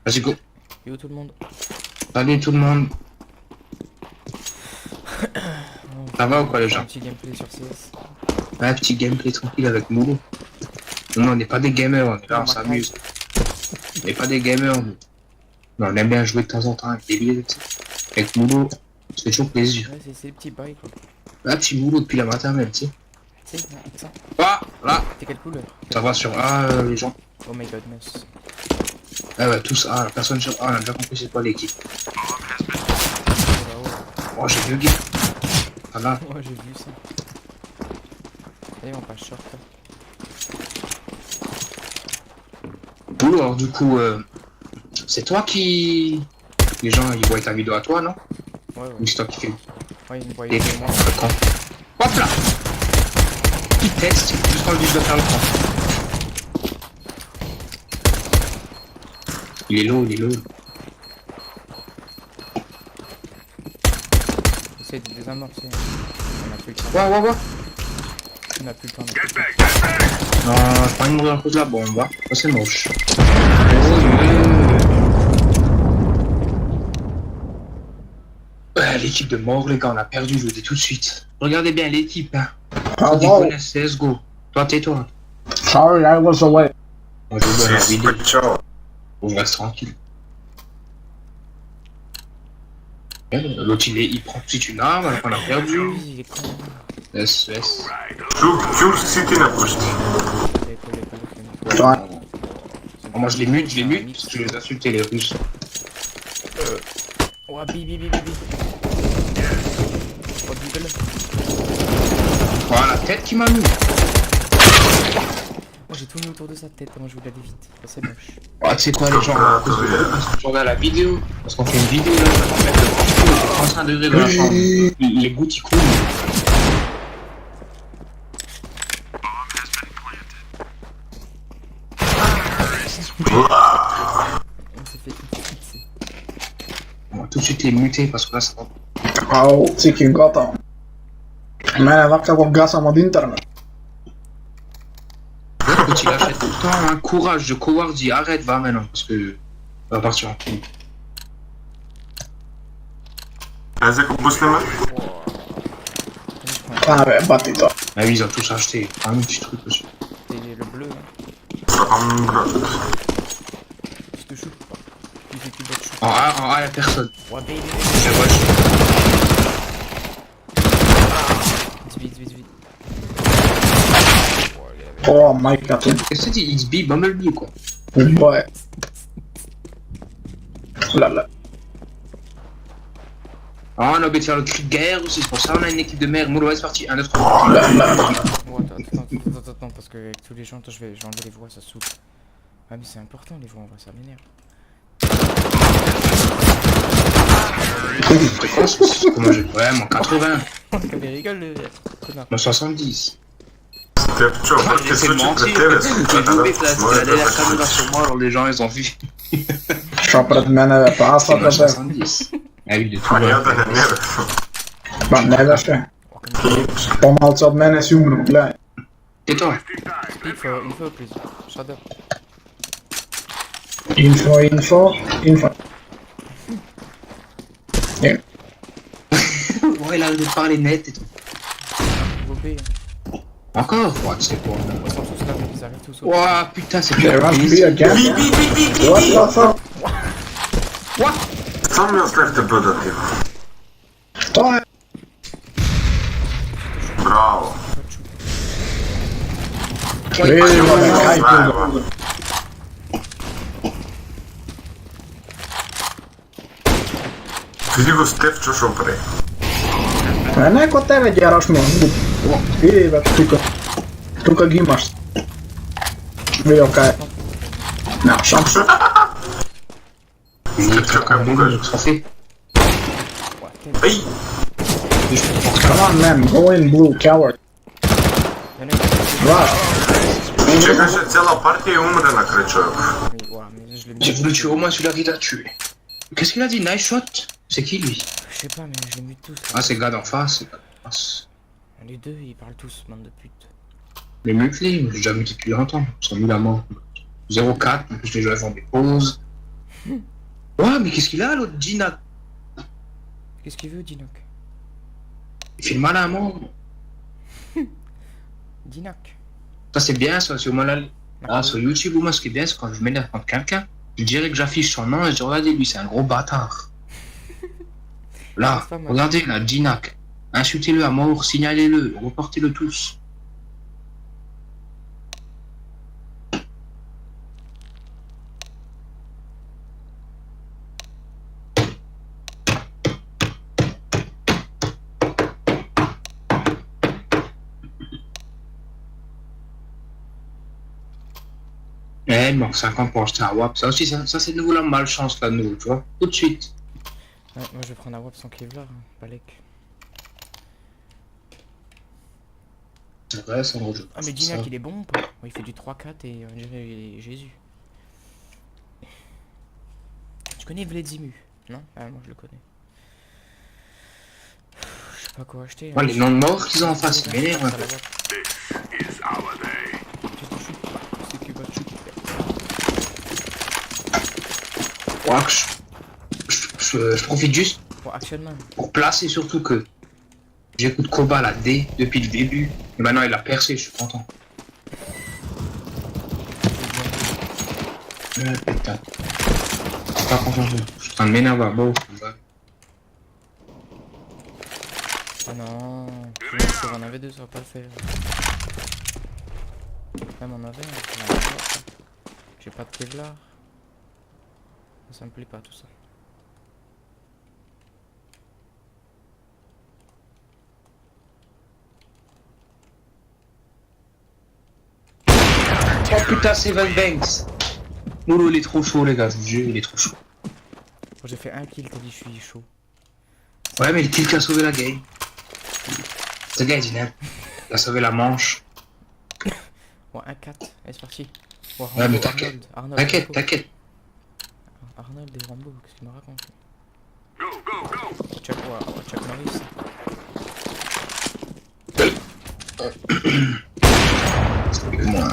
Vas-y, go. Yo tout le monde. Salut tout le monde. Ça va ou quoi les gens? Un petit gameplay sur CS. Un petit gameplay tranquille avec Moulou. Non, on n'est pas des gamers, on est là, on s'amuse. On n'est pas des gamers, nous. Mais on aime bien jouer de temps en temps avec des billets, tu sais. Avec Moulou, ça fait toujours plaisir. Ouais, c'est des petits bails quoi. Un petit Moulou depuis la maternelle, tu sais. Tu sais, ça. Ah, là. T'es quelle couleur? Ça va sur A, les gens. Oh my godness. Ah ouais, tous A, la personne sur A, on a déjà compris c'est pas l'équipe. Oh, j'ai bugué. Ah là. Ouais, j'ai vu ça. Allez, on passe short. Moulou, alors du coup, c'est toi qui... Les gens, ils voient ta vidéo à toi, non? Ouais, ouais. Ou c'est toi qui filme? Ouais, ils me Et voyaient moi. le camp. Hop là! Petit test, juste quand je dois faire le camp. Il est low, il est low. Essaye de désamorcer. On a plus le temps. Ouais. On a plus le temps. Non, je prends une mourir à cause de la bombe, hein. Ça c'est moche. L'équipe de mort, les gars, on a perdu, je vous dis tout de suite. Regardez bien l'équipe, hein. Ceux qui connaissent CSGO. Toi, tais-toi. Sorry, I was away. Moi, je vous donne la vidéo. On reste tranquille. L'autre, il prend tout de suite une arme, alors qu'on a perdu. Il est con. SS. Moi, je les mute, parce que je les insultais, les Russes. Oh, bi. Oh, bibel. Voilà, la tête qui m'a mis. Oh, j'ai tout mis autour de sa tête, moi je voulais aller vite. Ça c'est moche. Ah, tu sais quoi, les gens, je regarde la vidéo, parce qu'on fait une vidéo là, on va mettre le 35 degrés dans la chambre. Les gouttes y coulent. On s'est fait fixer. On va tout de suite les muter parce que là, ça va. Oh, chicken gata. Man, vaikka kun gasamot internet. L'autre, il achète tout le temps un courage de coward, dit arrête, va maintenant, parce que on va partir en couille. Ah, beh, battito. Ah oui, ils ont tous acheté un petit truc aussi. Et le bleu, hein. Je te shoot. Il fait plus de shoot. En A, y'a personne. Ouais, baby. C'est vrai. Vite. Oh, my god. Qu'est-ce que tu dis, XB, Bumblebee quoi? Ouais. Là. Ah, on a obéi de faire le cri de guerre aussi, c'est pour ça on a une équipe de merde. Moulou, c'est parti, 1, 2, 3. Oh, attends, parce que avec tous les gens, attends, je vais enlever les voix, ça souffle. Ah, mais c'est important les voix, en vrai, ça m'énerve. Comment j'ai. Ouais, mon 80. Comme il rigole, le connard. Mon 70. Step chop, J'ai essayé de mentir. J'ai joué parce que la dernière caméra sur moi, alors les gens ils ont vu. Choprat menee taas C'est mon takaisin. 70. Ah oui, de tout. Mä neljässä. Omalta sä oot menes jumnut, kyllä. Tais-toi. Info, please. Shut up. Info. Yeah. Ouais, il a de parler net et tout. Bobé. Encore? Ouais, tu sais quoi. Ils sont tous là, mais ils arrivent tous au. Ouah, putain, c'est There bien. must be a gap. What the fuck? What? Toi, Bravo. really what a guy do. Vidi ko Steph čo šopre. Meneekö teille kierros mun? Viivät tuka gimas. Viljokai. No, Samson. Steph čo kaj bugaš. Ça fait. Ai! Come on man, go in blue, coward. Rush. Čekaj že celá partija umre na kraj čovjek. Mais je l'ai J'ai mis. voulu tuer au moins celui-là qui t'a tué. Qu'est-ce qu'il a dit? Nice shot? C'est qui lui? Je sais pas, mais je les mute tous. Ah, c'est le gars d'en face, c'est le gars d'en face. Les deux, ils parlent tous, bande de pute. Les mutelés, j'ai déjà muté depuis longtemps. Ils sont mis à mort. 0-4, en plus les joueurs font des pauses. Ouais, mais qu'est-ce qu'il a, l'autre Gina? Qu'est-ce qu'il veut, Dinoc? Il fait le malin à moi. Dinoc. Ça, c'est bien, ça, sur, moi, là, sur YouTube, moi, ce qui est bien, c'est quand je m'énerve contre quelqu'un, je dirais que j'affiche son nom et je dis, regardez, lui, c'est un gros bâtard. Là, C'est pas mal. regardez, là, Ginac. Insultez-le à mort, signalez-le, reportez-le tous. Eh, il manque 50 pour acheter un WAP. Ça aussi, ça c'est de nouveau la malchance, là, de nouveau, tu vois. Tout de suite. Ouais, moi je vais prendre un WAP sans Kevlar, hein. Balek. C'est vrai, ça, moi, je Ah mais Dinac il est bon ou pas? Ouais, il fait du 3-4 et on dirait il est Jésus. Tu connais Vledzimu? Non? Ah moi je le connais. Je sais pas quoi acheter. Ouais, les noms de morts qu'ils ont en face, ils m'énervent un peu. C'est qui va te shooter. Ouais, je profite juste Bon, actuellement. pour placer surtout que j'écoute Koba la D depuis le début. Et maintenant il a percé, je suis content. Putain. Pas content, je suis en train de m'énerver à mort. Oh non, sur un AV2 ça va pas le faire. Même en AV, j'ai pas de Kevlar. Ça me plaît pas tout ça. Oh putain, c'est Van Banks. Moulou, il est trop chaud, les gars, je vous jure, il est trop chaud. Bon, j'ai fait un kill, t'as dit je suis chaud. Ouais, mais le kill qui a sauvé la game. Ce gars, il a sauvé la manche. Bon, 1-4, allez c'est parti. Bon, Ouais, mais Rambo, t'inquiète. Arnold, T'inquiète, Rambo. t'inquiète. Arnold et Rambo, qu'est-ce qu'il me raconte? Chuck Norris. Moi,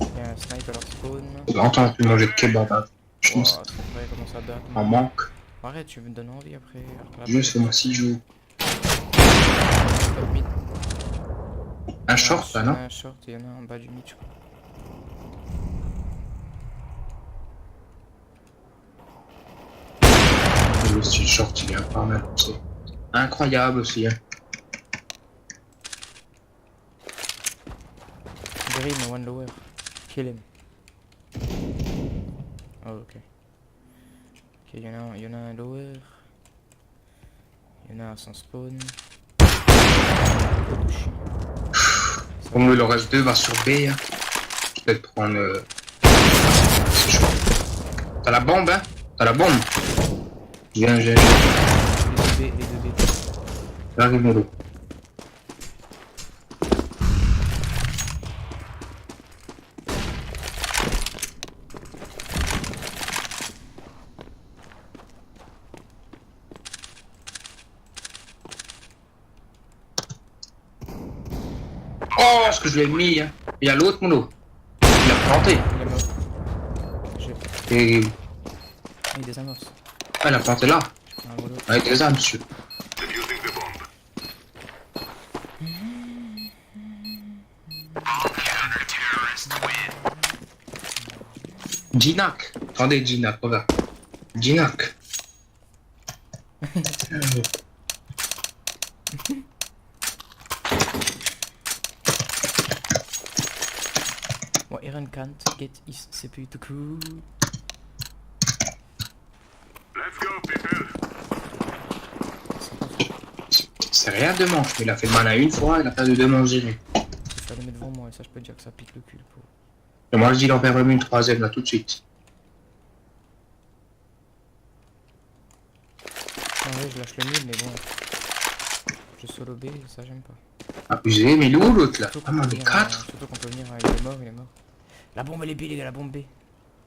Il y a un sniper leur spawn. j'ai longtemps plus manger de kebab. Hein. Je Wow, pense trop vrai, comment ça date? en manque. Arrête, tu me donnes envie après. Juste fais-moi 6 jours. Top mid. Un short, là, non? Un short, il y en a en bas du mid, je crois. Le style short, il est pas mal. C'est incroyable aussi. Hein. Green, one lower. Kill him. Oh, ok. Ok, il y en a un lower. Il y en a un sans spawn. Pour moi, il en reste 2, va sur B. Hein. Je vais peut-être prendre. C'est chaud. T'as la bombe, hein? T'as la bombe? Viens, Les 2B. j'arrive, mon dos. Oh, ce que je l'ai mis, hein. Il y a l'autre, mon dos. Il a planté. Il est mort. J'ai Et. il désamorce. Ah, il a planté là. Un rouleau. Avec les armes, monsieur. Ginac. Attendez, Ginac, regarde. Ginac. Bon, Eren can't get his CPU to cool. C'est rien de manche, mais il a fait le mal à une fois, il a perdu 2 manches direct. Il fallait mettre devant moi et ça je peux te dire que ça pique le cul pour. Et moi, je dis, il en perd même une 3ème là tout de suite. Ah ouais, je lâche le mid, mais bon. Je solo B, ça j'aime pas. Abusé, mais il est où l'autre là? Surtout Ah qu'on non, peut les venir, 4. surtout qu'on peut venir, il est mort. La bombe elle est B les gars, la bombe B.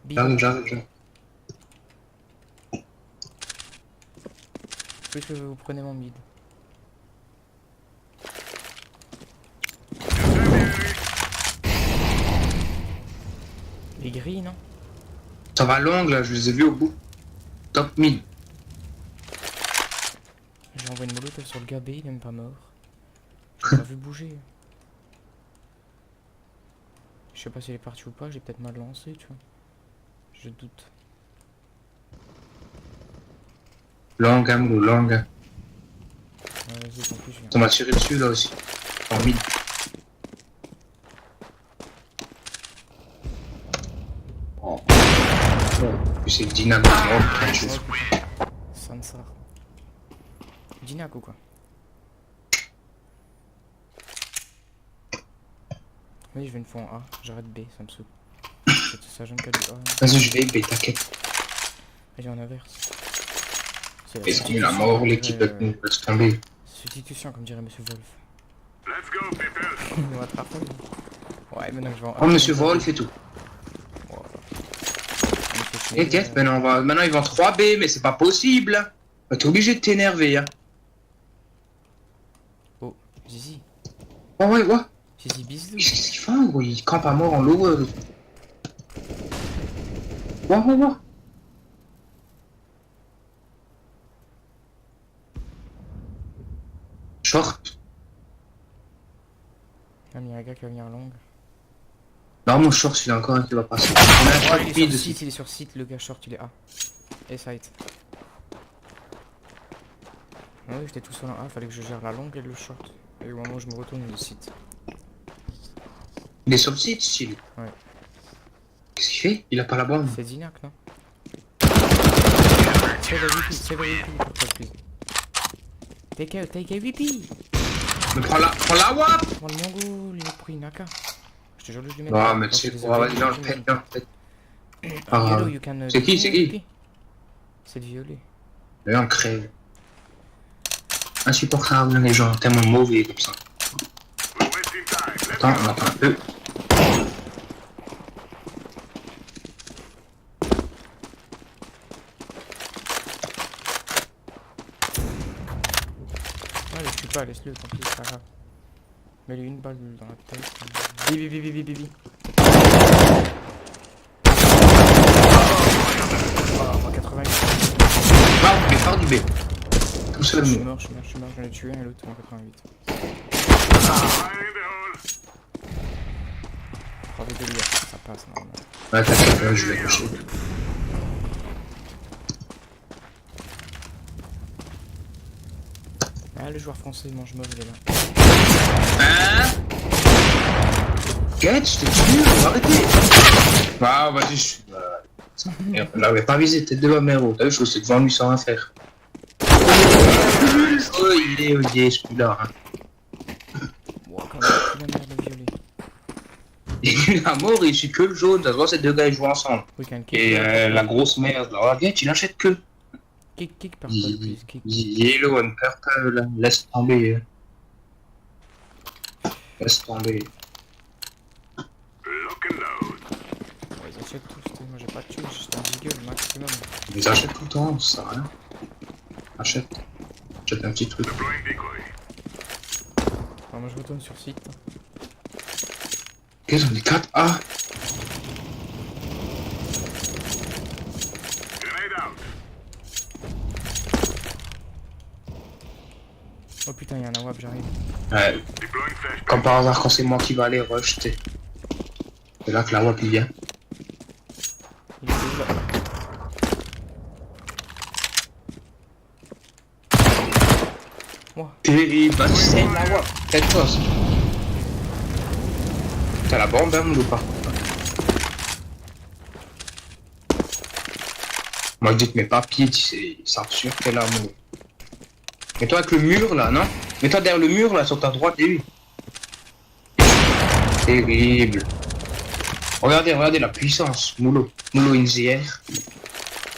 B. J'arrive. Plus que vous prenez mon mid. Il est gris non? Ça va long là, je les ai vus au bout. Top mid. J'ai envoyé une molotov sur le gars B, il est même pas mort. Je l'ai pas vu bouger. Je sais pas s'il est parti ou pas, j'ai peut-être mal lancé, tu vois. Je doute. Long, Amlo, long. Ouais, vas-y, tant pis, je viens. Ça m'a tiré dessus là aussi. En mid. Oh. Puis c'est le dynamique. Oh, putain. Sansar. Dinac ou quoi? Oui, je vais une fois en A, j'arrête B, ça me saoule. C'est ça, j'aime qu'à du A. Vas-y, je vais, B, t'inquiète. Vas-y, on inverse. C'est Ils ont mis la mort, l'équipe nous laisse tomber. substitution, comme dirait Monsieur Wolf. Let's go, people. On va te rappeler. Ouais, maintenant que je vais en A. Oh, Monsieur Wolf et tout. Wow. T'inquiète, maintenant ils vont 3B, mais c'est pas possible. Bah, t'es obligé de t'énerver, hein. Oh, Zizi. Oh, ouais, ouais. Zizi, bisous. Qu'est-ce qu'il fait, gros? Il campe à mort en lower. Ouais, ouais, ouais. Short. Ah, mais il y a un gars qui va venir longue. Non, mon short, il y a encore un qui va passer. On a un Ouais, short il est mid sur aussi. site, il est sur site, le gars short, il est A. Et side. Ah oui, j'étais tout seul en A, fallait que je gère la longue et le short. Et au moment où je me retourne, il est site. Il est sur le site, style. Ouais. Qu'est-ce qu'il fait? Il a pas la bombe. C'est Dinac, non? Save a VP, please. Take a VP! Mais prends la WAP! Prends le Mongo, il est pris Naka. Je te jure, je lui mets. Non, mais tu sais quoi, vas-y, dans le pet, dans le pet. Yellow, you can. C'est qui, c'est qui? C'est le violet. Mais on crève. Insupportable, les gens, tellement mauvais comme ça. We're wasting time. Let's Attends, on attend un peu. Ouais, je tue pas, laisse-le, tant pis, c'est pas grave. Mets-lui une balle dans la tête. Bibi. Oh, 88. Va, on fait faire du B. Tout Je seul, suis nous. mort, j'en ai tué un et l'autre en 88. fire in the hole. 3v de l'IA, ça passe normalement. Ouais, t'inquiète, là, je vais coucher. Ah, le joueur français mange mort, il est là. Hein? Get, je t'ai tué, arrêtez! Ah, vas-y, je suis. Merde, on l'avait pas visé, tête de ma mère, t'as vu, je suis devant lui sans rien faire. Oh, il est, je suis là. Hein. Wow, quand même, la merde, le violet. Il est à mort et il suit que le jaune, ça se voit, ces deux gars ils jouent ensemble. We can kick. Et la grosse merde, là, Get, il achète que. Kick, purple, please, kick. Yellow and purple, laisse tomber. Laisse tomber. Lock and load. Ouais, ils achètent tous, moi j'ai pas de tuer, juste un jiggle maximum. Ils achètent tout le temps, ça sert à rien. Achète. Achète un petit truc. Deploying decoy. Enfin, moi je retourne sur site. Qu'est-ce qu'on est 4A? Grenade out. Oh putain, y'a un AWAP, j'arrive. Ouais, Deploying flashbang. comme par hasard, quand c'est moi qui va aller rush, t'es. C'est là que la WAP il vient. Il est où là? Moi. Terrible, vas-y, c'est la WAP. Faites-toi ça. T'as la bombe, hein, ou pas? Moi je dis que mes papiers, tu sais, ils savent sûr que t'es là, moi. Mets-toi avec le mur là, non? Mets-toi derrière le mur là, sur ta droite, et oui. Terrible. Regardez la puissance. Moulot in the air.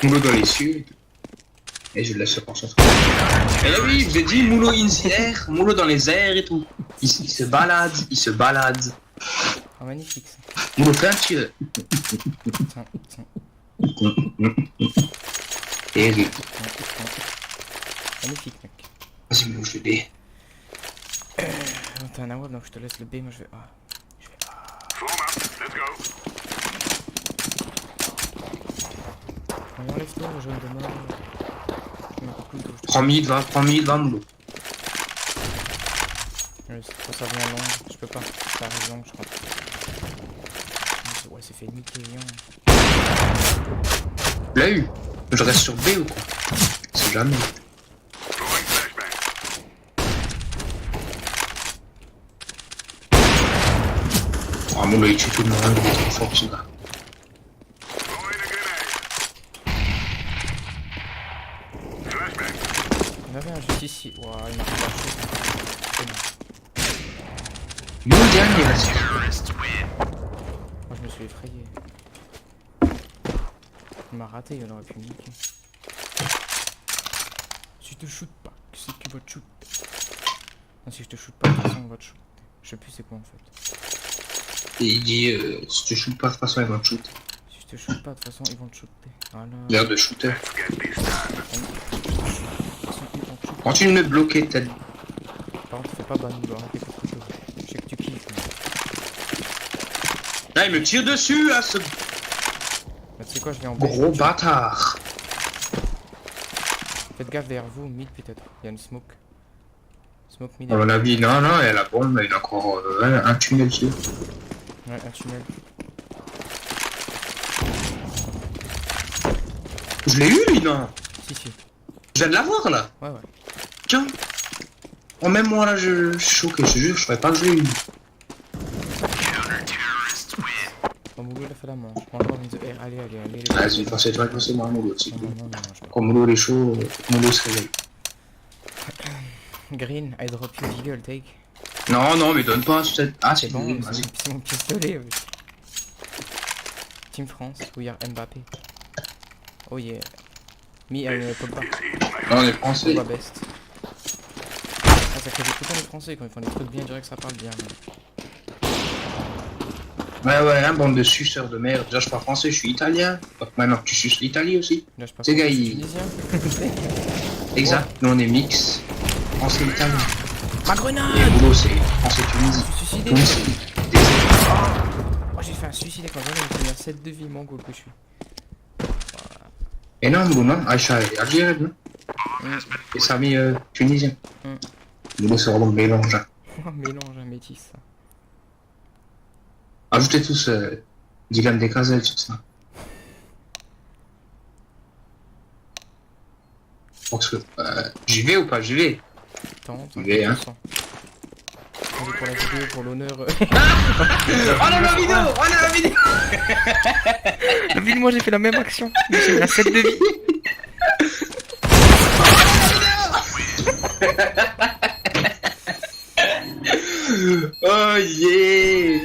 Moulot dans les cieux. Et je le laisse se concentrer. Eh oui, j'ai dit moulot in the air, moulot dans les airs et tout. Il se balade. Ah, magnifique ça. Moulot peinture. Tiens. Terrible. Magnifique, mec. Vas-y, moulot, je vais B. T'as un AWAP, donc je te laisse le B, moi je vais A. Form up. Let's go. Mais enlève-toi, jaune de mort. Il y a un coup de couteau, je te- Prends mid, va, Moulou. Ouais, c'est trop ça vient long, je peux pas. T'as raison, je crois. Ouais, c'est fait niquer, viens. Tu l'as eu. Je reste sur B ou quoi? C'est jamais. Oh, Moulou, il tue tout le monde, il est trop fort, ce gars. Il y en avait un juste ici. Ouah, il m'a fait pas chaud. C'est bon. Il est où le dernier, là-dessus? Moi, je me suis effrayé. Il m'a raté, il aurait pu me niquer. Si je te shoot pas, c'est qui va te shoot. Non, si je te shoot pas, de toute façon, on va te shoot. Je sais plus c'est quoi en fait. Et il dit, si tu shootes pas, de toute façon, ils vont te shooter. Si je te shoot pas, de toute façon, ils vont te shooter. Voilà. L'air de shooter. De toute façon, ils vont te shooter. Continue de me bloquer, tête. Par contre, fais pas ban, il doit arrêter pour couteau. Je sais que tu kiffes. Mais... Là, il me tire dessus, là, ce Bah, tu sais quoi, je vais en B. gros bâtard. Faites gaffe derrière vous, mid peut-être. Il y a une smoke. Smoke mid. À mon avis, non, non, il y a la bombe, il y a encore un tunnel dessus. Ouais, un tunnel. Je l'ai eu, lui, non? Si, si. Je viens de l'avoir, là. Ouais, ouais. Tiens. Oh, même moi, là, je suis choqué, je te jure, je savais pas que je l'ai eu. Bon, Moulou, il a fait la manche. Encore une de R. Allez, allez, allez. Vas-y, pensez-toi, pensez-moi, Moulou, aussi. Non, non, non, non, je peux pas. Quand Moulou est chaud, Moulou se réveille. Green, I drop you deagle, take. Non, non, mais donne pas cette... Ah, C'est c'est bon, bon, c'est vas-y. c'est mon pistolet. Oui. Team France, we are Mbappé. Oh yeah. Me and Pogba. Non, on est français. Pogba best. Ah, ça fait tout le temps les français quand ils font des trucs bien direct, ça parle bien. Ouais, ouais, hein, bande de suceurs de merde. Déjà, je parle français, je suis italien. Donc maintenant, tu suces l'Italie aussi. Là, je passe C'est gars, pour il- tunisien. Exact, nous on est mix. Français-italien. Ma grenade! Et Moulou, c'est français-Tunisie. Je suis suicidé. Tunisie. Oh, j'ai fait un suicide quand j'avais une première 7 de vie, mon gros que je suis. Et non, Moulou, non. Aïcha est algérienne, non? Mm. Et Samy, tunisien. Mm. Moulou, c'est vraiment le mélange. Hein. Un mélange, un métis. Ça. Ajoutez tous Dylan Descazelles sur ça. Parce que, j'y vais ou pas? J'y vais. Tente. Il est, hein. Allez, pour la vidéo, pour l'honneur. Oh non, la vidéo! Oh non, la vidéo! David, moi j'ai fait la même action. Mais j'ai eu la 7 de vie. Oh yeah!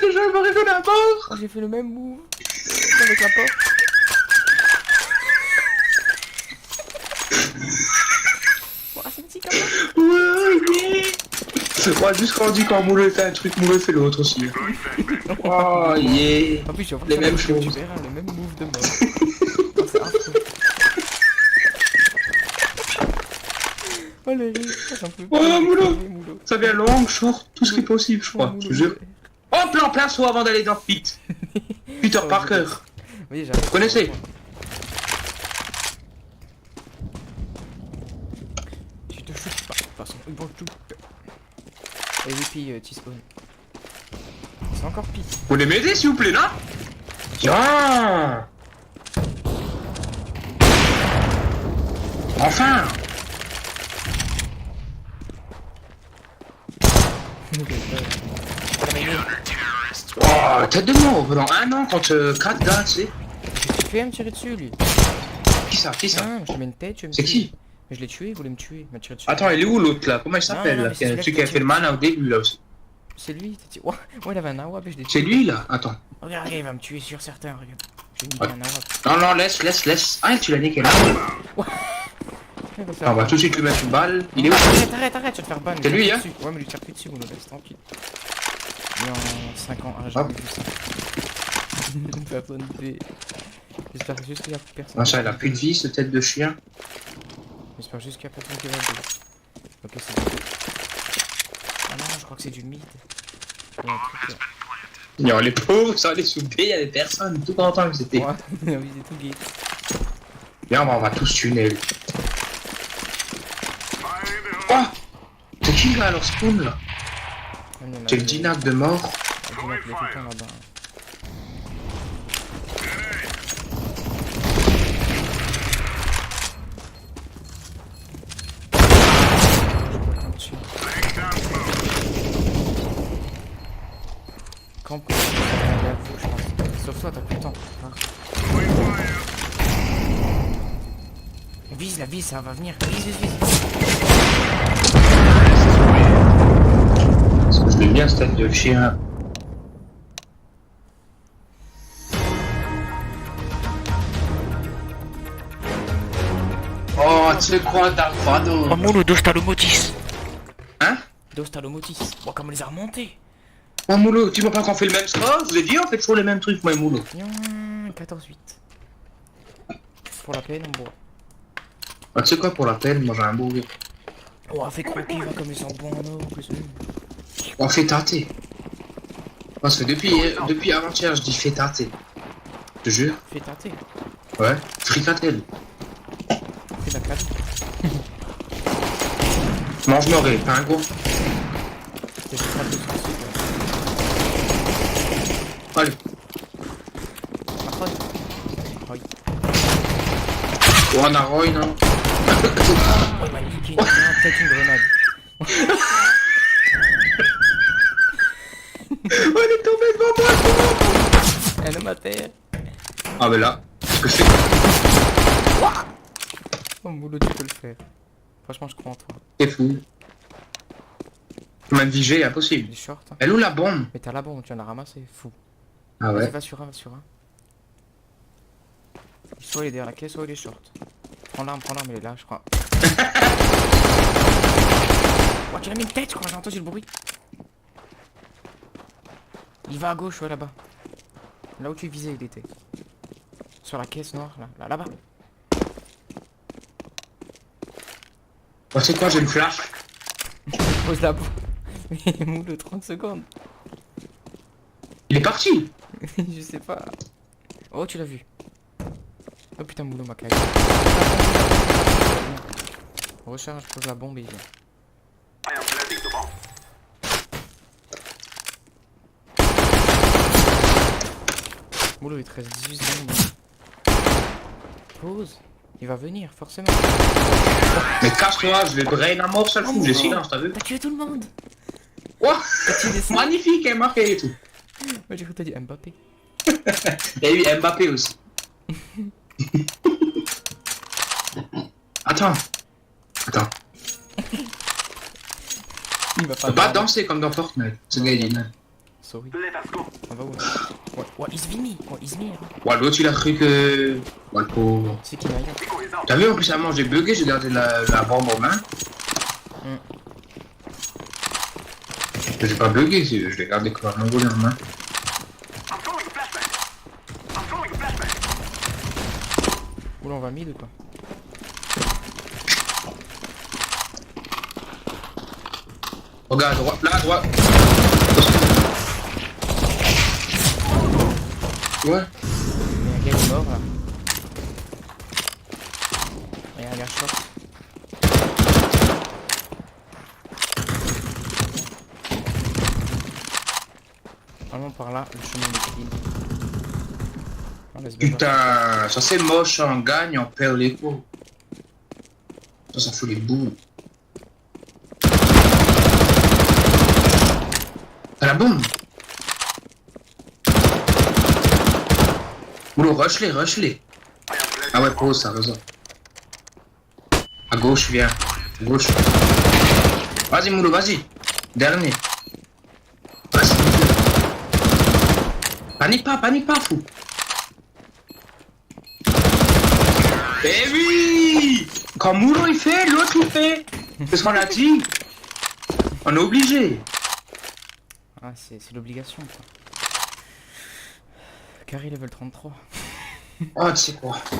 Déjà, il m'a rigolé à mort! Oh, j'ai fait le même move. Avec la porte. Oh, c'est petit quand même. Ouais, yeah! Ouais, juste quand on dit quand Moulou fait un truc, Moulou fait l'autre aussi. Oh yeah! En plus, tu vas voir Les sur la mêmes vidéo, tu choses. verras le même move de mort. Oh, c'est affreux. Oh le rire, j'en peux plus. Oh, Moulou. Moulou. Ça vient long, short, tout ce qui est possible, je Oh, crois. Moulou, Je te jure. Hop là, en plein saut avant d'aller dans le pit. Peter Oh, Parker. Oui, j'arrive. Vous connaissez? Tu te shootes pas, de toute façon, ils vont te shoot. Et oui, puis T-spawn. C'est encore pire. Vous voulez m'aider, s'il vous plaît, là? Tiens! Enfin! Oh, tête de mort, pendant un an, quand 4 gars, tu sais. Tu fais me tirer dessus, lui. Qui ça? Qui ça? Ah, je te mets une tête, tu veux me C'est tuer. qui? Mais je l'ai tué, il voulait me tuer, il m'a tiré dessus. Attends, il est où l'autre là? Comment il s'appelle non, là? mais c'est Celui celui qui a qui fait le tire. mana au début là aussi. C'est lui, t'as tiré. Ouais, il avait un awab et je l'ai C'est tué. lui là? Attends. Regarde, regarde, il va me tuer sur certains, regarde. Je vais niquer Ouais. un awab. Non, non, laisse. Ah, tu l'as niqué là. Il va faire- On va tout de suite lui mettre une balle. Il est où? Arrête, tu vas te faire ban. C'est lui, hein? Ouais, mais lui tire plus dessus, mon laisse tranquille. Il est en 5 ans, ah, j'ai Hop. vu ça. Personne fait. J'espère juste qu'il y a personne. Non, ça, il a plus de vie, cette tête de chien. J'espère juste qu'il y a personne qui va le dire. Ok, c'est bon. Ah non, je crois que c'est du mid. Il y a un truc là. Non, les pauvres, ça allait sous B, il y avait personne, tout content que c'était. Ouais, on a visé tout gay. Viens, on va tous tunnel. Oh, c'est qui là, alors spawn là? C'est le Dinac de mort. Le Dinac, il est tout le temps là-bas. Camp, je pense. Sauf toi, t'as plus le temps. Hein. Vise la vise, ça va venir. Vise. Parce que je l'aime bien, cette tête de chien. Oh, tu sais quoi, Darfado? Molo, dos t'as le motis. Hein? Dos t'as le motis. Oh, comme on les a remontés. Oh, Moulot, tu vois pas qu'on fait le même score? Je vous ai dit, on fait toujours les mêmes trucs, moi et Moulot. 14-8. Pour la peine, on boit. Ah, tu sais quoi, pour la peine, moi j'ai un burger. Oh, fait croquer, va comme ils sont bons en or, que c'est. On fait tâter. Parce que depuis avant-hier, je dis fait tâter. Je te jure. Fais tâter. Ouais. Fricadelle. Fais la cale. Mange-moi, pingouin. C'est juste pas de sens. Allez. Oui. Oh, on a Roy, non? Oh, magnifique, il y a peut-être une grenade. On est tombé devant moi. Elle est ma terre. Ah, mais là, ce que je fais. Oh, Moulot, tu peux le faire. Franchement, je crois en toi. C'est fou. Même vigé, impossible. Il est short. Hein. Elle où la bombe? Mais t'as la bombe, tu en as ramassé, fou. Ah Vas-y, ouais? va sur un. Soit il est derrière la caisse, soit il est short. Prends l'arme, il est là, je crois. Oh, tu l'as mis une tête, je crois, j'ai entendu le bruit. Il va à gauche, ouais, là-bas. Là où tu visais, il était. Sur la caisse noire, là-bas. Oh, c'est quoi, j'ai une flash? Pose la bombe. Mais Moulot, 30 secondes. Il est parti. Je sais pas. Oh, tu l'as vu. Oh putain, Moulot m'a caillé. Recharge, pose la bombe et viens. Moulot, il te reste 18 secondes. Pause. Il va venir, forcément. Mais casse-toi, je vais brain à mort, ça le fout. J'ai silence, t'as vu? T'as tué tout le monde. Oh, T'as tué des magnifique, elle marqué et tout. Moi j'ai cru que t'as dit Mbappé. Il y a eu Mbappé aussi. Attends. Il va Faut pas danser comme dans Fortnite. C'est gagné. Sorry. On va où là? Ouais, il se vit. Ouais, il se vit. Ouais, l'autre il a cru que. Ouais, le pauvre. C'est qui d'ailleurs? T'as vu, en plus, à un moment j'ai bugué, j'ai gardé la bombe en main. J'ai pas bugué, je l'ai gardé comme un mongolien en main. Oula, on va mid ou quoi? Regarde, à droite, là, à droite. Ouais. Il y a un gars qui est mort là. Il y a un gars short. Vraiment par là, le chemin des kills. On laisse bien Putain, ça c'est moche, on gagne, on perd les coups. Ça fout les bouts. T'as la bombe. Moulot, rush-les. Ah ouais, pause, t'as raison. À gauche, viens. À gauche. Vas-y, Moulot, vas-y. Dernier. Vas-y. Panique pas, fou. Eh oui! Quand Moulot il fait, l'autre il fait. C'est ce qu'on a dit. On est obligé. Ah, c'est l'obligation quoi. Carry level 33. Oh, tu sais quoi? Ah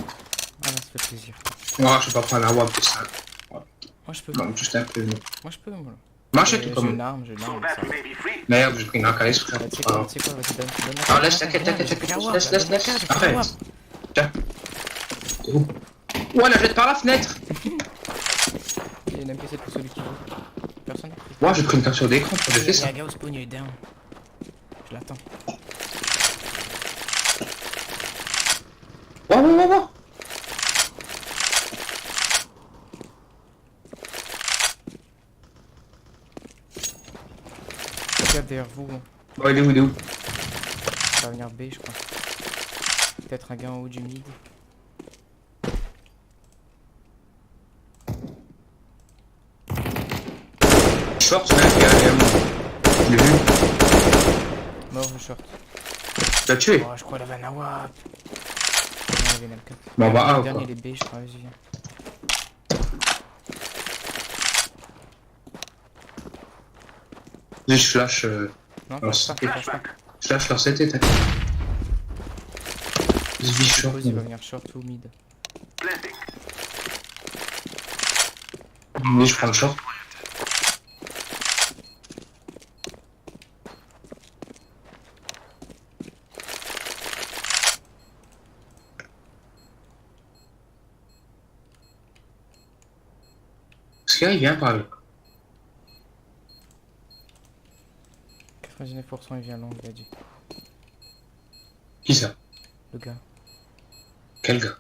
là, ça fait plaisir. Moi, je vais pas prendre la WAP pour ça. Moi je peux. Non, juste un peu. Moi je peux, voilà. Moi, je sais tout J'ai comme. une arme, ça. Merde, j'ai pris une AKS, frère. Tu sais Ah. quoi, vas-y, donne. Ah, laisse, t'inquiète, laisse. Arrête. Tiens. Oh. Ouais, la jette par la fenêtre. Il y a une MPC pour celui qui veut. Personne. Moi, j'ai pris une capture d'écran, j'ai fait Il y a ça. un gars au spawn, il est down. Je l'attends. Ouais. Regarde derrière vous, Bon, il est où? ça va venir B, je crois. Peut-être un gars en haut du mid. Short, mec, je l'ai vu. Mort le short. Tu l'as tué? Oh, je crois qu'il avait un AWP. Il avait une M4. Bon, bah, Le ah, dernier, quoi. il est B, je crois, vas-y. Je flash, Non, alors, flash pas, flash pas. je flash leur CT, t'inquiète. Je vis Je short. suppose il va venir short ou mid. Mais je prends le short. Ce gars, il vient par là. 99% il vient long, il a dit. Qui ça? Le gars. Quel gars?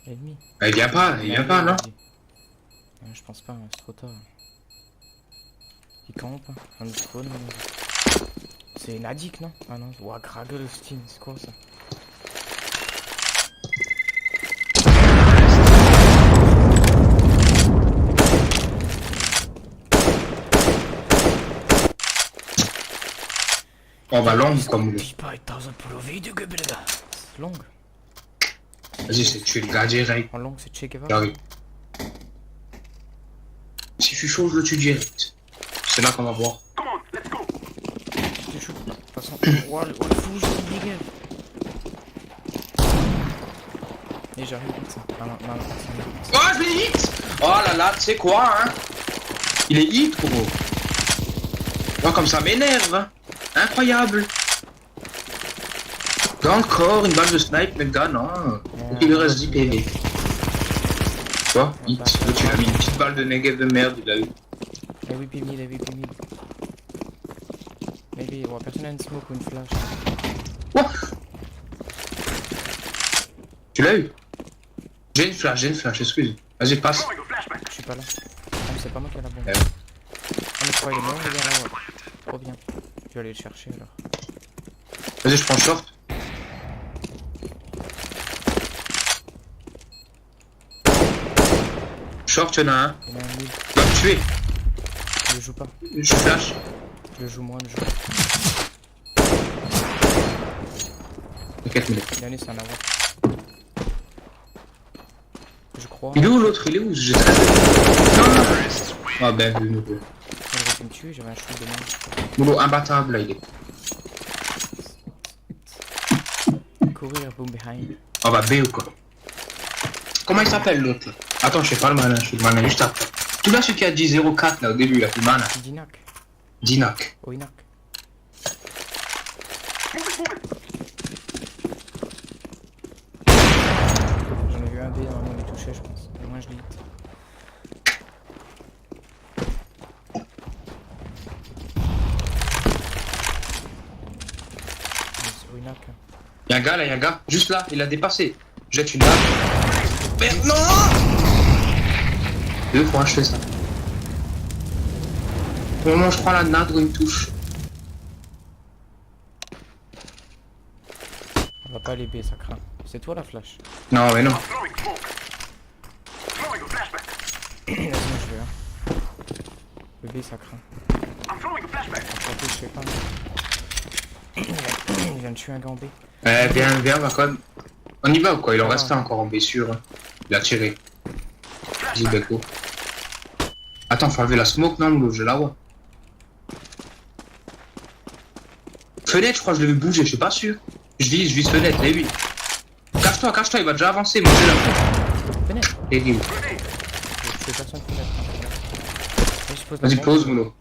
L'ennemi. Ah, il vient pas, non? Je pense pas, c'est trop tard. Il campe, hein. Un spawn. C'est Nadik, non? Ah non, ouah, Graggle Steam, c'est quoi ça? On va long comme le. Long. Vas-y, c'est tuer le gars direct. En long, c'est Che Guevara. J'arrive. Si je suis chaud, je le tue direct. C'est là qu'on va voir. C'est chaud. De toute façon, ouah, le fou, je me dégage. Et j'arrive vite ça. Oh, je l'ai hit! Oh là là, tu sais quoi, hein? Il est hit, gros. Moi, comme ça m'énerve, hein? Incroyable. Dans le corps, une balle de snipe, mais le gars, non. Il lui reste 10 PV. Quoi? Hit. Tu l'as mis une petite balle de Negev de merde, il a eu. AWP mid, AWP mid. Maybe, ouais, personne n'a une smoke ou une flash. What? Tu l'as eu? J'ai une flash, excuse. Vas-y, passe. Je suis pas là. Ah, mais c'est pas moi qui ai la bombe. Eh Ah, ouais. mais je crois qu'il est mort, le gars là, ouais. Trop bien. Je vais aller le chercher alors. Vas-y, je prends le short. Short, y'en a un. Il y en a un mid. Tu vas me tuer. Je le joue pas. Je flash. Je le joue moi, le joue pas. T'inquiète, mais. Le dernier, c'est un AWP. Je crois. Il est où l'autre? Il est où? J'ai très. Non. Ah ben, vu, Moulot. Il aurait pu me tuer, j'avais un shoot de main. Moulot imbattable, là, il est. Courir, boom behind. On va B ou quoi? Comment il s'appelle l'autre là? Attends, je sais pas le malin, je suis le malin juste après. Tout là, celui qui a dit 0,4 là au début, là, le malin. Dinak. Dinak. Oinak. J'en ai vu un B, normalement il est touché, je pense. Et moi je l'ai hit. C'est Oinak. Y'a un gars là, y'a un gars. Juste là, il a dépassé. Jette une balle. Merde, non! 2 fois, je fais ça. Au moment où je prends la nade où il me touche. On va pas aller B, ça craint. C'est toi la flash. Non, mais non. Vas-y, moi je vais. Hein. Le B, ça craint. Après, je sais pas. Il vient de tuer un gars en B. Viens, va quand même. On y va ou quoi? Il en reste un encore en blessure. Hein. Il a tiré. Vas-y, Beko. Attends, faut enlever la smoke, non, Moulot, je la vois. Fenêtre, je crois que je l'ai vu bouger, je suis pas sûr. Je vise fenêtre, et oui. Cache-toi, il va déjà avancer, manger la porte. Fenêtre. Et il est où? Je fais personne fenêtre. Vas-y, pose la Vas-y, bombe. pose, Moulot.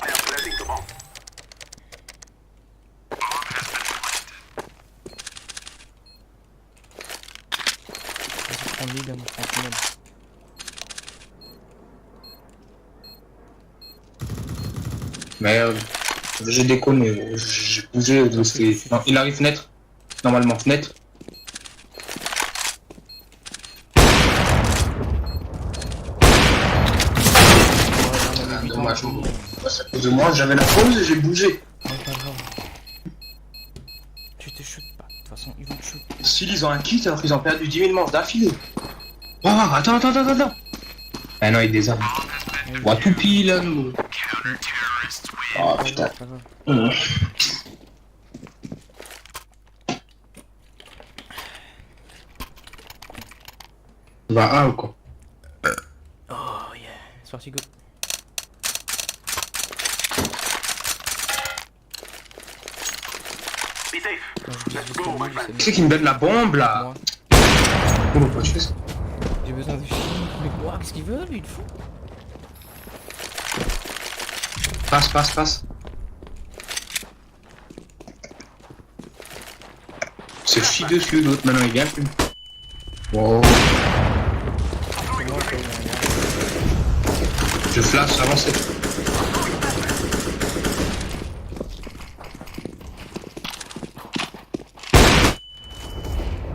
Attention mid, moi je prends tunnel. Merde. J'ai déconné, gros. J'ai bougé. Non, il arrive fenêtre. Normalement, fenêtre. Dommage. C'est à cause de moi, j'avais la pause et j'ai bougé. Tu te shootes pas, de toute façon ils vont te shoot. S'ils ils ont un kit alors qu'ils ont perdu 10 000 manches d'affilée. Oh, attends. Ah non, il des armes. On va tout pile là, nous. Oh putain. Va un ou quoi? Oh yeah, c'est parti go. Qui c'est qui me donne la bombe là? Moi. Oh, pourquoi tu fais ça? J'ai besoin de chier. Mais quoi, qu'est-ce qu'il veut lui, il fou? Passe. C'est chie dessus l'autre, maintenant il vient plus. Wow. C'est moi qui ai eu un gars. Je flash, avancez.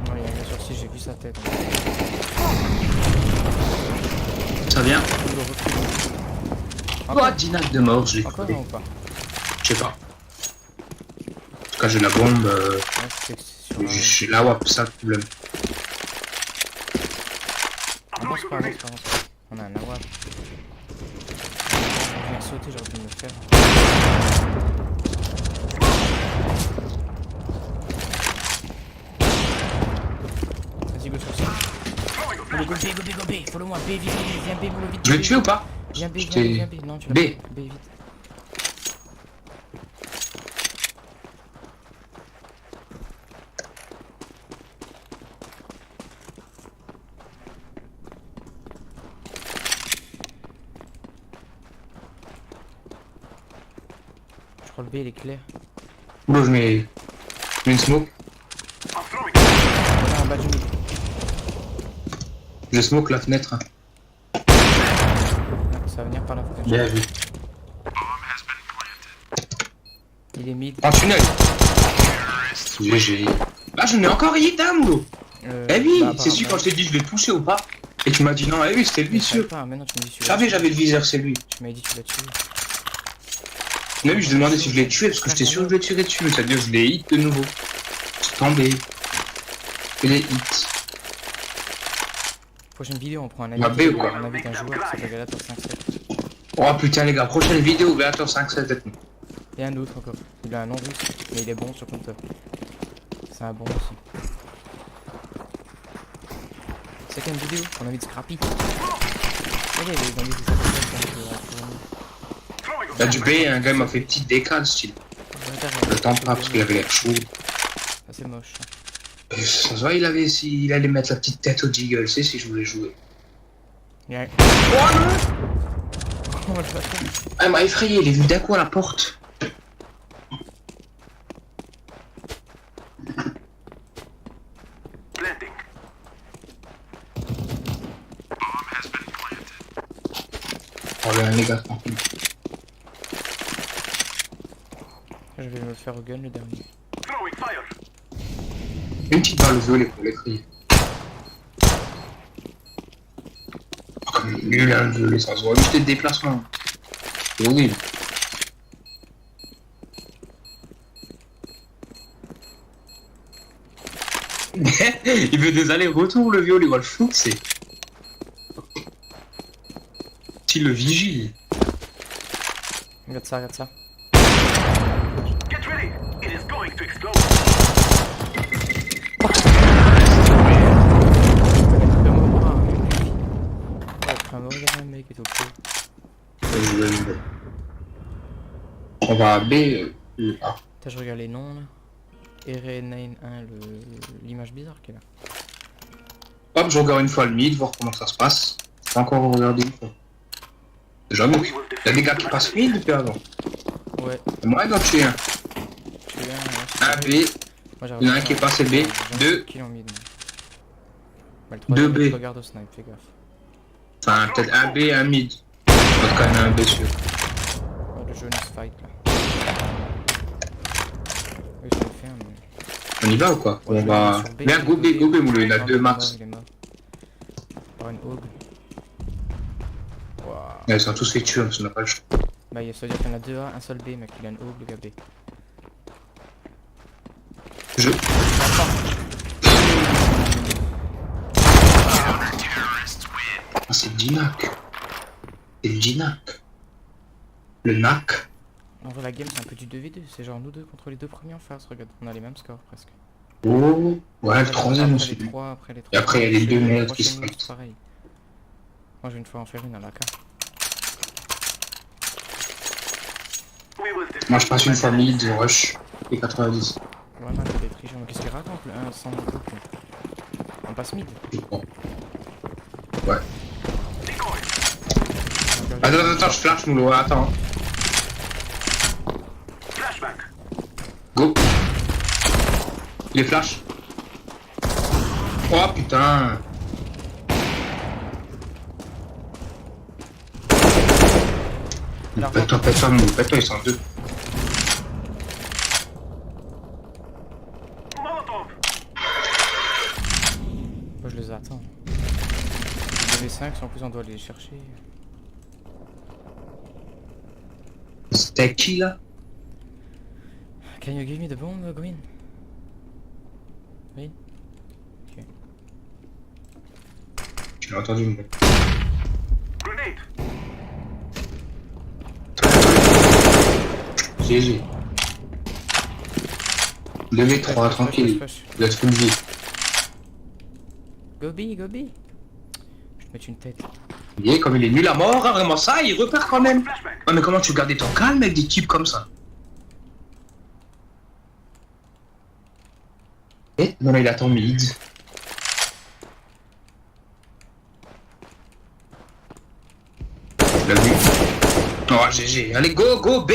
Non, il y a un gars sur 6, j'ai vu sa tête. Ça vient. Il doit reculer. Oh, 10 nattes de mort, je l'ai Encore trouvé. ou pas? Je sais pas. En tout cas, j'ai la bombe. Ouais, c'est sur J'ai la WAP, ça le problème. avance pas. On a un nawab. Je viens sauter, j'aurais pu me le faire. Vas-y, go sur ça. Allez, go B, follow-moi, B, vite, viens B, boulot, vite. Je l'ai tué ou pas? Viens B, J'étais- viens B. Non, tu l'as B. pas. B, vite. Je crois le B, il est clair. Oula, je mets une smoke. Voilà, en bas du mid. Je smoke la fenêtre. Là, ça va venir par la fenêtre. Bien vu. Il est mid. En tunnel. GG. Ah, je n'ai encore hit, hein, Moulot. Eh oui, c'est sûr, quand je t'ai dit je vais toucher ou pas. Et tu m'as dit non, eh oui, c'était lui, sûr. Pas, maintenant tu me dis Je savais, j'avais le viseur, c'est lui. Tu m'avais dit tu l'as tué. Mais oui, je demandais si je l'ai tué parce que j'étais sûr que je l'ai tiré dessus. Mais ça veut dire que je l'ai hit de nouveau. C'est tombé. Et les hits. Prochaine vidéo, on prend un Bah, avis. B ou quoi? Un avis d'un joueur qui s'appelle Galator 5-7. Oh putain, les gars, prochaine vidéo, Veator 5-7. Et un autre encore. Il a un nom russe, mais il est bon sur compteur. C'est un bon aussi. Second vidéo, on a envie de Scrappy. Regardez, les envies de Là, du B, un gars m'a fait petite décale, style. Le temps pas parce qu'il avait l'air chaud. Ça c'est moche. Et ça se voit, il allait mettre la petite tête au jiggle, c'est si je voulais jouer. Il y a... Oh non! Oh, le bâtard. Ah, il m'a effrayé, il est venu d'un coup à la porte. Oh là, les gars, tranquille. Je vais me le faire au gun le dernier. Une petite balle violée pour l'effrayer. Oh, comme nul, hein, le violet, ça se voit juste des déplacements. C'est horrible. Il veut des allers-retours, le violet, il va le flouxer. Il le vigile. Regarde ça, regarde ça. Mec, il est au pied. On va à B. A. Putain, je regarde les noms là. RN91, l'image bizarre qu'il a. Hop, je regarde une fois le mid, voir comment ça se passe. J'ai pas encore regardé une fois. Jamais. Il y a des gars qui passent mid depuis avant. Ouais, Et moi, il doit tuer un. tu viens. Un B. Il y en a un qui est passé B. 2. Kill en mid. Bah, le troisième, 2B. il te regarde au snipe, fais gaffe. Enfin, peut-être un B et un mid. Peut-être quand même un B sûr. Oh, le jeu nous fight là. Oui, je l'ai fait, mais. On y va ou quoi? Ouais, On je va. vais sur B, Viens, go B, moulou, il y en a Non, deux il est max. mort, il est mort. Par une hog. Waouh. Ils sont tous fait tuer, on n'a pas le choix. Bah, ça veut dire qu'il y en a deux A, un seul B, mec. Il a une hog, le gars B. Je. Ah, c'est le Dinac. C'est le Dinac. Le NAC. En vrai, la game, c'est un peu du 2v2. C'est genre nous deux contre les deux premiers en face. Regarde, on a les mêmes scores presque. Oh. Ouais, le Après, troisième après aussi. les trois, après les trois. Et après, il y a les deux meilleurs qui prochaines se minutes, fight. pareil. Moi, je vais une fois en faire une à la carte. Moi, je passe une fois mid, rush et 90. Voilà, il y a des tricheurs. Mais qu'est-ce qu'il raconte le 1 sans moto? On passe mid. Je crois. Ouais. Attends, je flash, moulou, attends. Go. Les flash. Oh putain. Pète-toi, moulou, pète-toi, ils sont deux. Moi, je les attends. Les 5, en plus, on doit les chercher. C'était qui là? Can you give me the bomb, Gwyn? Oui? Ok. Tu l'as entendu, moulou. GG. 2v3, tranquille. Vous êtes full vie. Go B, go B. Je vais te mettre une tête. Il est comme il est nul à mort, hein, vraiment ça, il repart quand même. Ah mais comment tu gardais ton calme avec des types comme ça? Eh, non il attend mid. T'as vu? Oh GG, allez go, go B.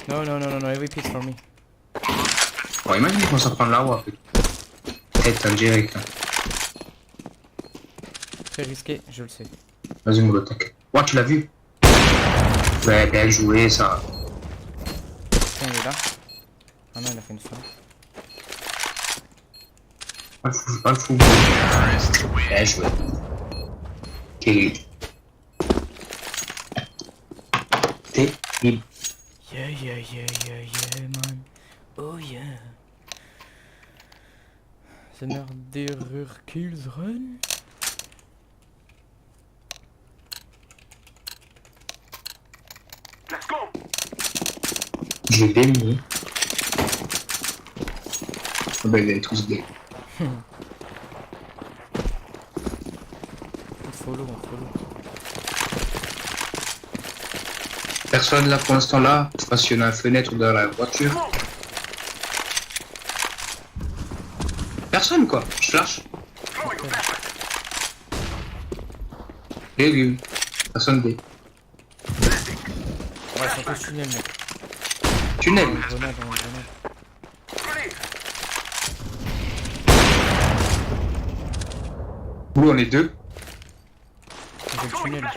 No, no, no, no, no, every piece for me. Oh imagine qu'on s'en prend là-haut. Tête en direct. Hein. Très risqué, je le sais. Vas-y moulou, tac. Oh tu l'as vu? Ouais, bien joué ça. Tiens, il est là. Ah non, il a fait une fin. Pas le fou. Bien joué. Terrible. Terrible. Yeah, yeah, yeah, yeah, yeah, man. Oh yeah. C'est Murderer Kills Run. J'ai démis. Oh ben il est tous gay. On follow, on follow. Personne là pour l'instant là. Je sais pas s'il y en a une fenêtre dans la voiture. Personne quoi. Je flash. J'ai vu. Personne B. Ouais, ils sont tous tunnels, mec. Tunnel. Une grenade, une grenade. Où on est deux. Ils ont le tunnel.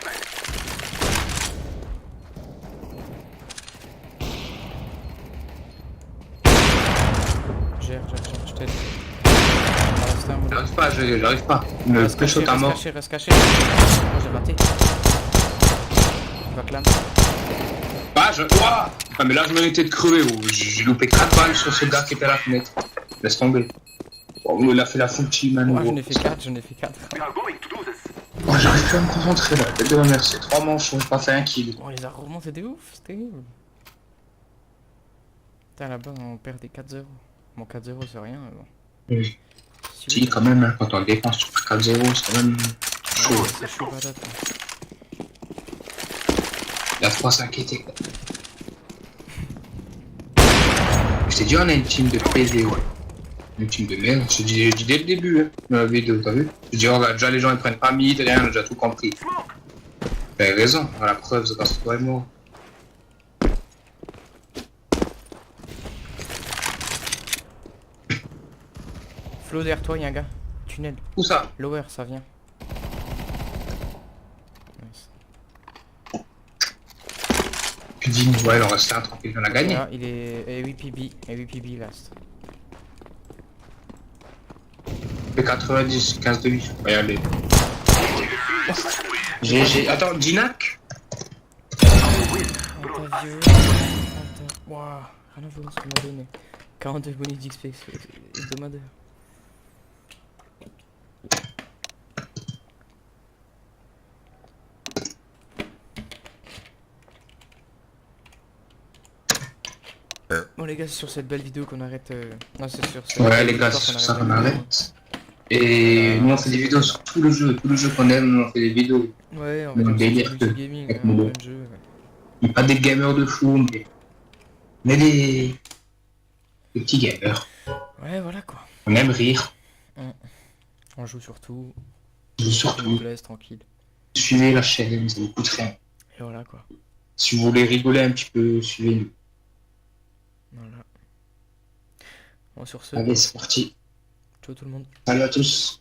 Gère, je t'aide. On va rester un moment. J'arrive pas, j'arrive pas. Me Reste caché, pécho ta mort. reste caché. Moi j'ai raté. Il va clam. Ah, ouah ah, mais là je méritais de crever. Oh. J'ai loupé 4 balles sur ce gars qui était à la fenêtre. Laisse tomber. Oh, il a fait la foutie, man. Moi j'en ai fait 4, j'en ai fait 4. Oh, j'arrive plus à me concentrer là. Tête de ma mère, c'est 3 manches, j'ai pas fait un kill. Oh, les arroments, c'est des ouf, c'est terrible. Putain, là-bas, on perd des 4-0. Bon, 4-0, c'est rien, mais bon. Oui. Si, quand même, hein, quand on dépense sur 4-0, c'est quand même chaud. Ouais, c'est chaud patate. Hein. Il a 3 s'inquiéter, quoi. Je t'ai dit, on a une team de PD, ouais. Une team de merde, je t'ai dit dès le début, hein, dans la vidéo, t'as vu? Je dis, regarde, déjà les gens ils prennent pas mid, rien, on a déjà tout compris. T'avais raison, la preuve, c'est parce que toi et moi. Flo, derrière toi, il y a un gars. Tunnel. Où ça? Lower, ça vient. Nice. Tu dis, ouais, il en reste un tranquille, on a gagné. Là, il est AWPB. AWPB last. Le 90, 15 de vie. Regardez. Attends, Dinac? Oh, t'as vieux. Waouh, rien à voir ce qu'on m'a donné. 42 bonus d'XP, c'est hebdomadaire. Bon les gars, c'est sur cette belle vidéo qu'on arrête. Non, c'est sur cette Ouais, belle les gars, victoire c'est qu'on sur ça arrête qu'on la vidéo. arrête. Et nous, on fait des vidéos sur tout le jeu qu'on aime, nous, on fait des vidéos. Ouais, on Mais va on dire délire que que c'est gaming, avec hein, Momo. plein de jeux. Ouais. On n'est pas des gamers de fou, mais des petits gamers. Ouais, voilà quoi. On aime rire. On joue surtout. Et Ça nous surtout, plaise, tranquille. suivez la chaîne, ça vous coûte rien. Et voilà quoi. Si vous voulez rigoler un petit peu, suivez-nous. Voilà. Bon, sur ce, Allez, c'est parti. ciao tout le monde. Salut à tous.